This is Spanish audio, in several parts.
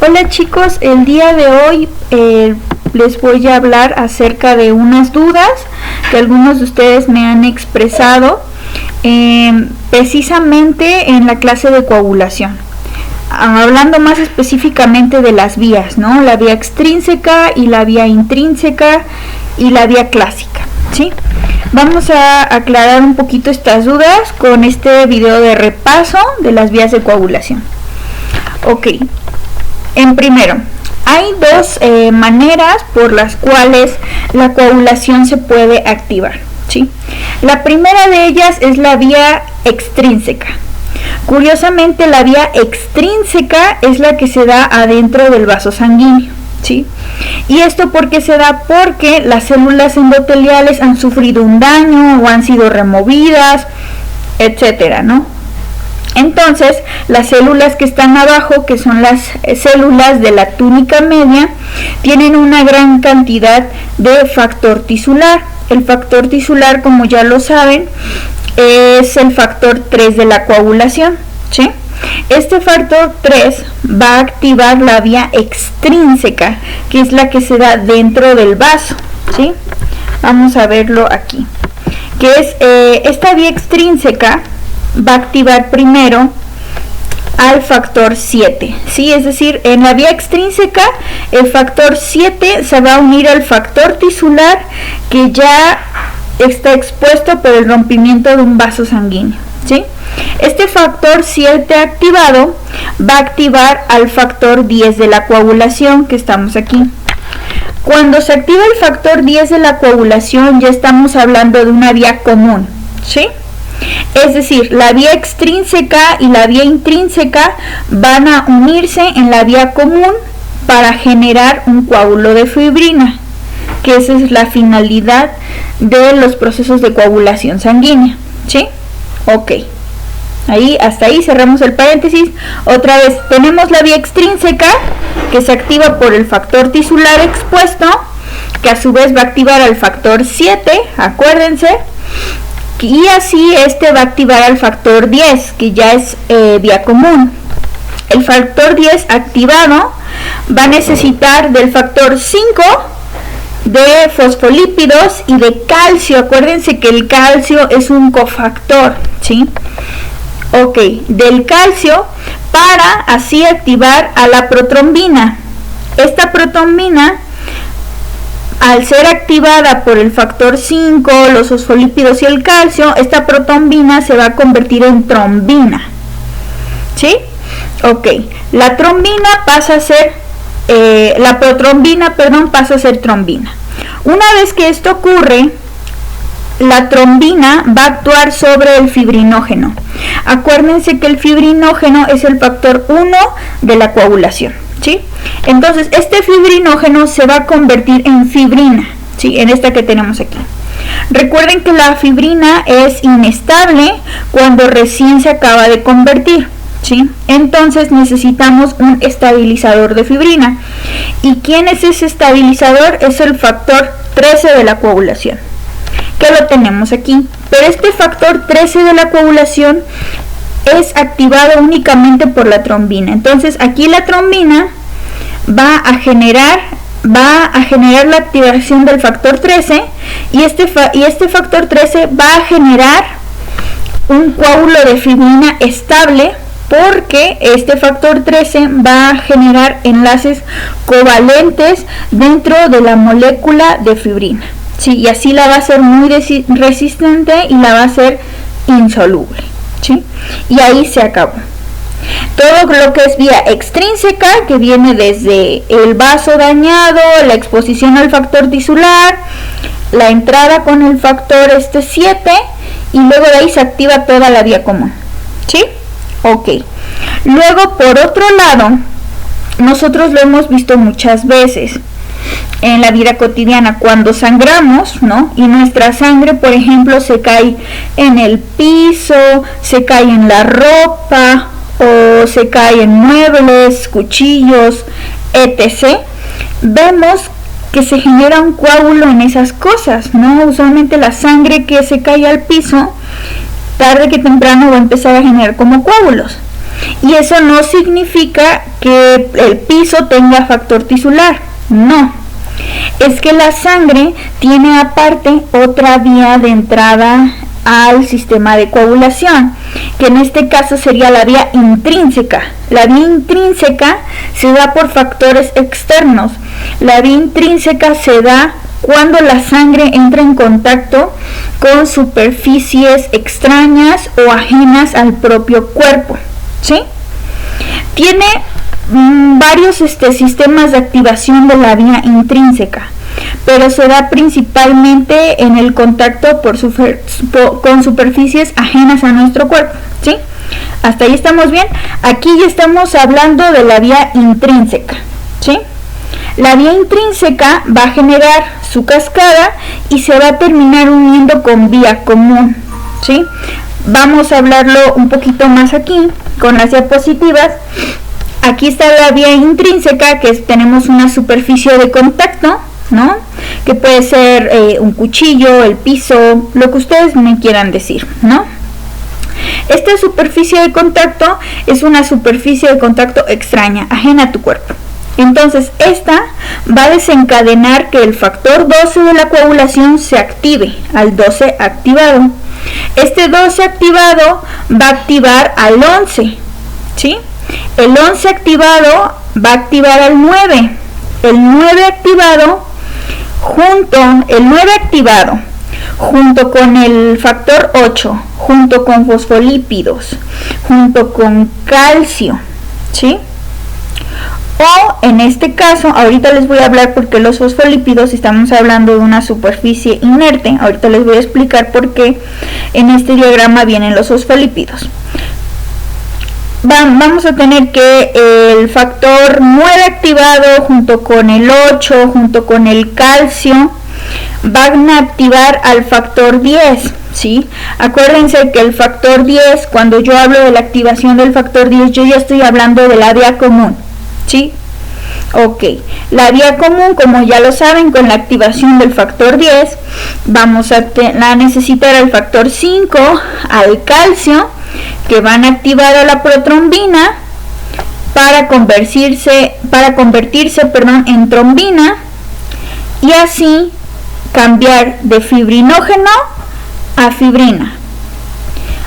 Hola chicos, el día de hoy les voy a hablar acerca de unas dudas que algunos de ustedes me han expresado precisamente en la clase de coagulación. Hablando más específicamente de las vías, ¿no? La vía extrínseca y la vía intrínseca y la vía clásica, ¿sí? Vamos a aclarar un poquito estas dudas con este video de repaso de las vías de coagulación. Ok, en primero, hay dos maneras por las cuales la coagulación se puede activar, ¿sí? La primera de ellas es la vía extrínseca. Curiosamente, la vía extrínseca es la que se da adentro del vaso sanguíneo, ¿sí? ¿Y esto por qué se da? Porque las células endoteliales han sufrido un daño o han sido removidas, etcétera, ¿no? Entonces, las células que están abajo, que son las células de la túnica media, tienen una gran cantidad de factor tisular. El factor tisular, como ya lo saben, es el factor 3 de la coagulación, ¿sí? Este factor 3 va a activar la vía extrínseca, que es la que se da dentro del vaso, ¿sí? Vamos a verlo aquí, que es esta vía extrínseca va a activar primero al factor 7, ¿sí? Es decir, en la vía extrínseca el factor 7 se va a unir al factor tisular que ya está expuesto por el rompimiento de un vaso sanguíneo, ¿sí? Este factor 7 activado va a activar al factor 10 de la coagulación, que estamos aquí. Cuando se activa el factor 10 de la coagulación, ya estamos hablando de una vía común, ¿sí? Es decir, la vía extrínseca y la vía intrínseca van a unirse en la vía común para generar un coágulo de fibrina, que esa es la finalidad de los procesos de coagulación sanguínea, ¿sí? Ok, hasta ahí cerramos el paréntesis. Otra vez, tenemos la vía extrínseca, que se activa por el factor tisular expuesto, que a su vez va a activar al factor 7, acuérdense, y así este va a activar al factor 10, que ya es vía común. El factor 10 activado va a necesitar del factor 5 de fosfolípidos y de calcio. Acuérdense que el calcio es un cofactor, ¿sí? Ok, del calcio para así activar a la protrombina. Esta protrombina, al ser activada por el factor 5, los fosfolípidos y el calcio, esta protrombina se va a convertir en trombina, ¿sí? Ok, la trombina pasa a ser, la protrombina, pasa a ser trombina. Una vez que esto ocurre, la trombina va a actuar sobre el fibrinógeno. Acuérdense que el fibrinógeno es el factor 1 de la coagulación, ¿sí? Entonces, este fibrinógeno se va a convertir en fibrina, ¿sí? En esta que tenemos aquí. Recuerden que la fibrina es inestable cuando recién se acaba de convertir, ¿sí? Entonces necesitamos un estabilizador de fibrina. ¿Y quién es ese estabilizador? Es el factor 13 de la coagulación, que lo tenemos aquí. Pero este factor 13 de la coagulación es activado únicamente por la trombina. Entonces aquí la trombina va a generar la activación del factor 13 y este factor 13 va a generar un coágulo de fibrina estable, porque este factor 13 va a generar enlaces covalentes dentro de la molécula de fibrina, ¿sí? Y así la va a hacer muy resistente y la va a hacer insoluble, ¿sí? Y ahí se acabó. Todo lo que es vía extrínseca, que viene desde el vaso dañado, la exposición al factor tisular, la entrada con el factor 7, y luego de ahí se activa toda la vía común, ¿sí? Ok. Luego, por otro lado, nosotros lo hemos visto muchas veces en la vida cotidiana, cuando sangramos, ¿no? Y nuestra sangre, por ejemplo, se cae en el piso, se cae en la ropa, o se cae en muebles, cuchillos, etc. Vemos que se genera un coágulo en esas cosas, ¿no? Usualmente la sangre que se cae al piso, tarde que temprano va a empezar a generar como coágulos. Y eso no significa que el piso tenga factor tisular, no. Es que la sangre tiene aparte otra vía de entrada al sistema de coagulación, que en este caso sería la vía intrínseca. La vía intrínseca se da por factores externos. La vía intrínseca se da cuando la sangre entra en contacto con superficies extrañas o ajenas al propio cuerpo, ¿sí? Tiene varios sistemas de activación de la vía intrínseca, pero se da principalmente en el contacto con superficies ajenas a nuestro cuerpo, ¿sí? Hasta ahí estamos bien. Aquí ya estamos hablando de la vía intrínseca, ¿sí? La vía intrínseca va a generar su cascada y se va a terminar uniendo con vía común, ¿sí? Vamos a hablarlo un poquito más aquí con las diapositivas. Aquí está la vía intrínseca, que tenemos una superficie de contacto, ¿no? Que puede ser un cuchillo, el piso, lo que ustedes me quieran decir, ¿no? Esta superficie de contacto es una superficie de contacto extraña, ajena a tu cuerpo. Entonces esta va a desencadenar que el factor 12 de la coagulación se active, al 12 activado. Este 12 activado va a activar al 11, ¿sí? El 11 activado va a activar al 9. El 9 activado junto con el factor 8, junto con fosfolípidos, junto con calcio, ¿sí? O en este caso, ahorita les voy a hablar porque los fosfolípidos, estamos hablando de una superficie inerte. Ahorita les voy a explicar por qué en este diagrama vienen los fosfolípidos. Vamos a tener que el factor 9 activado junto con el 8, junto con el calcio, van a activar al factor 10, ¿sí? Acuérdense que el factor 10, cuando yo hablo de la activación del factor 10, yo ya estoy hablando de la vía común, ¿sí? Ok, la vía común, como ya lo saben, con la activación del factor 10, vamos a necesitar al factor 5, al calcio, que van a activar a la protrombina para convertirse en trombina, y así cambiar de fibrinógeno a fibrina.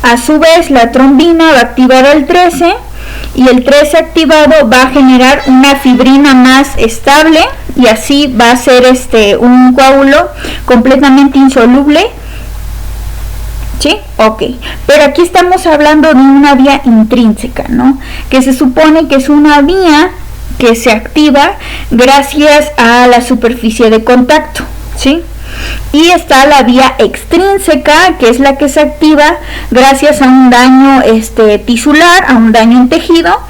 A su vez, la trombina va a activar al 13 y el 13 activado va a generar una fibrina más estable, y así va a ser un coágulo completamente insoluble, ¿sí? Ok, pero aquí estamos hablando de una vía intrínseca, ¿no? Que se supone que es una vía que se activa gracias a la superficie de contacto, ¿sí? Y está la vía extrínseca, que es la que se activa gracias a un daño tisular, a un daño en tejido,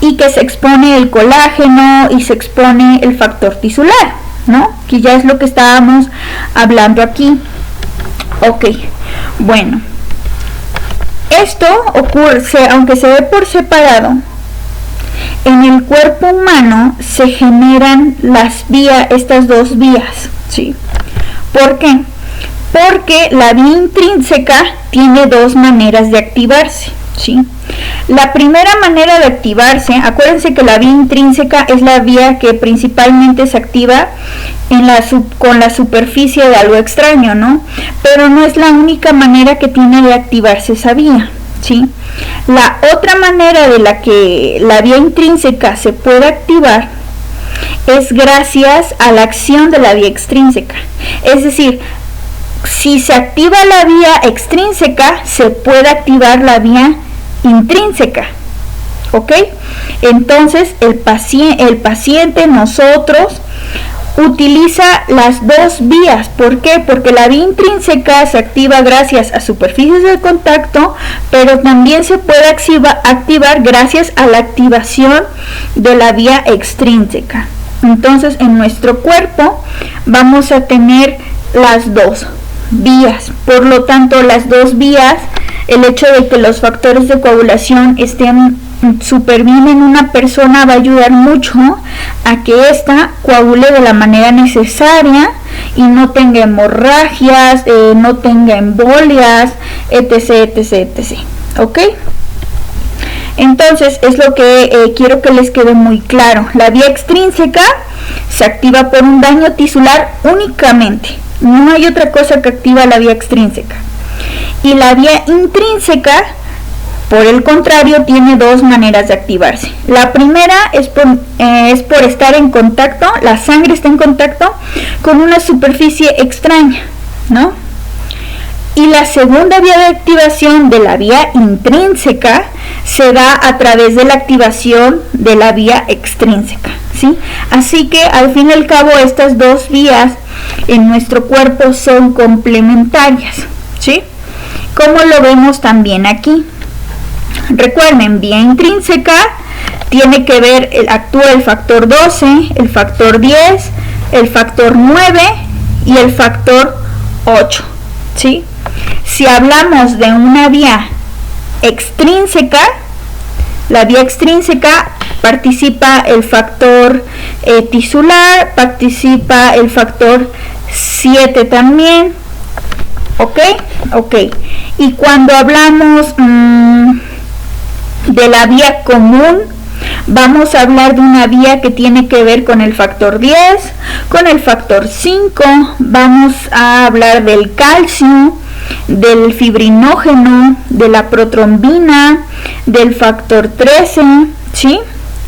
y que se expone el colágeno y se expone el factor tisular, ¿no? Que ya es lo que estábamos hablando aquí. Ok, bueno, esto ocurre, aunque se ve por separado, en el cuerpo humano se generan estas dos vías, ¿sí? ¿Por qué? Porque la vía intrínseca tiene dos maneras de activarse, ¿sí? La primera manera de activarse, acuérdense que la vía intrínseca es la vía que principalmente se activa con la superficie de algo extraño, ¿no? Pero no es la única manera que tiene de activarse esa vía, ¿sí? La otra manera de la que la vía intrínseca se puede activar es gracias a la acción de la vía extrínseca. Es decir, si se activa la vía extrínseca, se puede activar la vía intrínseca, ¿ok? Entonces el paciente, nosotros, utiliza las dos vías. ¿Por qué? Porque la vía intrínseca se activa gracias a superficies de contacto, pero también se puede activar gracias a la activación de la vía extrínseca. Entonces en nuestro cuerpo vamos a tener las dos vías. Por lo tanto, las dos vías, el hecho de que los factores de coagulación estén súper bien en una persona, va a ayudar mucho a que ésta coagule de la manera necesaria y no tenga hemorragias, no tenga embolias, etc, etc, etc. ¿Ok? Entonces es lo que quiero que les quede muy claro. La vía extrínseca se activa por un daño tisular únicamente. No hay otra cosa que activa la vía extrínseca. Y la vía intrínseca, por el contrario, tiene dos maneras de activarse. La primera es por estar en contacto, la sangre está en contacto con una superficie extraña, ¿no? Y la segunda vía de activación de la vía intrínseca se da a través de la activación de la vía extrínseca, ¿sí? Así que al fin y al cabo estas dos vías en nuestro cuerpo son complementarias, ¿sí? Como lo vemos también aquí. Recuerden, vía intrínseca tiene que ver, actúa el factor 12, el factor 10, el factor 9 y el factor 8, ¿sí? Si hablamos de una vía extrínseca, la vía extrínseca participa el factor tisular, participa el factor 7 también, ¿ok? Y cuando hablamos de la vía común, vamos a hablar de una vía que tiene que ver con el factor 10, con el factor 5, vamos a hablar del calcio, del fibrinógeno, de la protrombina, del factor 13, ¿sí?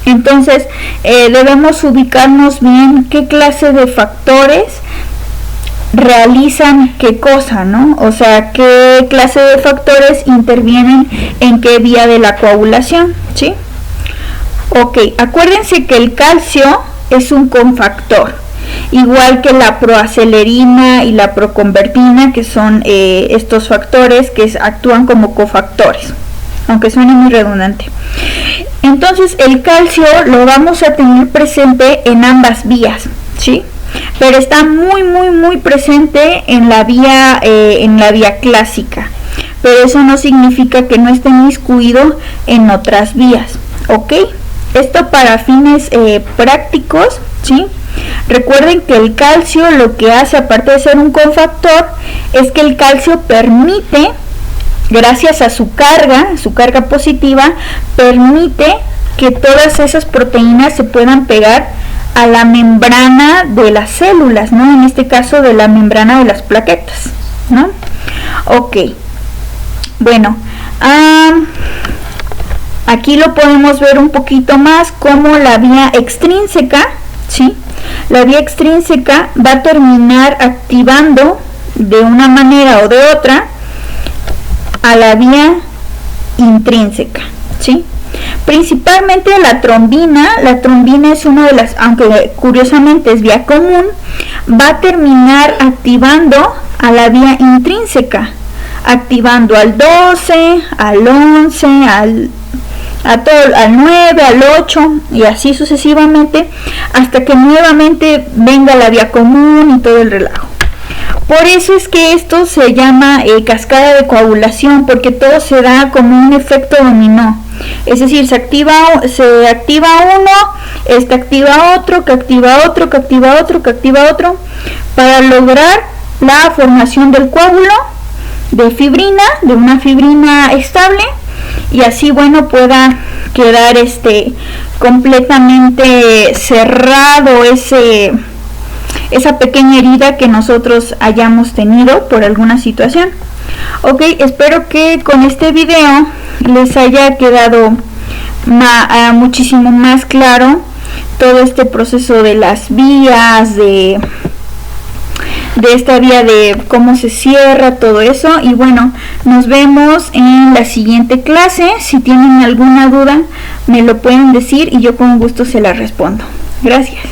Entonces debemos ubicarnos bien qué clase de factores realizan qué cosa, ¿no? O sea, qué clase de factores intervienen en qué vía de la coagulación, ¿sí? Ok, acuérdense que el calcio es un cofactor, igual que la proacelerina y la proconvertina, que son estos factores que actúan como cofactores, aunque suene muy redundante. Entonces el calcio lo vamos a tener presente en ambas vías, ¿sí? Pero está muy presente en la vía clásica, pero eso no significa que no esté inmiscuido en otras vías, ¿ok? Esto para fines prácticos, ¿sí? Recuerden que el calcio lo que hace, aparte de ser un cofactor, es que el calcio permite, gracias a su carga positiva, permite que todas esas proteínas se puedan pegar a la membrana de las células, ¿no? En este caso de la membrana de las plaquetas, ¿no? Ok, bueno, aquí lo podemos ver un poquito más como la vía extrínseca, ¿sí? La vía extrínseca va a terminar activando de una manera o de otra a la vía intrínseca, ¿sí? Principalmente la trombina es una de las, aunque curiosamente es vía común, va a terminar activando a la vía intrínseca, activando al 12, al 11, al 9, al 8 y así sucesivamente hasta que nuevamente venga la vía común y todo el relajo. Por eso es que esto se llama cascada de coagulación, porque todo se da como un efecto dominó. Es decir, se activa uno, activa otro, que activa otro, que activa otro, que activa otro, para lograr la formación del coágulo de fibrina, de una fibrina estable, y así, bueno, pueda quedar completamente cerrado esa pequeña herida que nosotros hayamos tenido por alguna situación. Ok, espero que con este video les haya quedado muchísimo más claro todo este proceso de las vías, de esta vía, de cómo se cierra todo eso. Y bueno, nos vemos en la siguiente clase. Si tienen alguna duda me lo pueden decir y yo con gusto se la respondo. Gracias.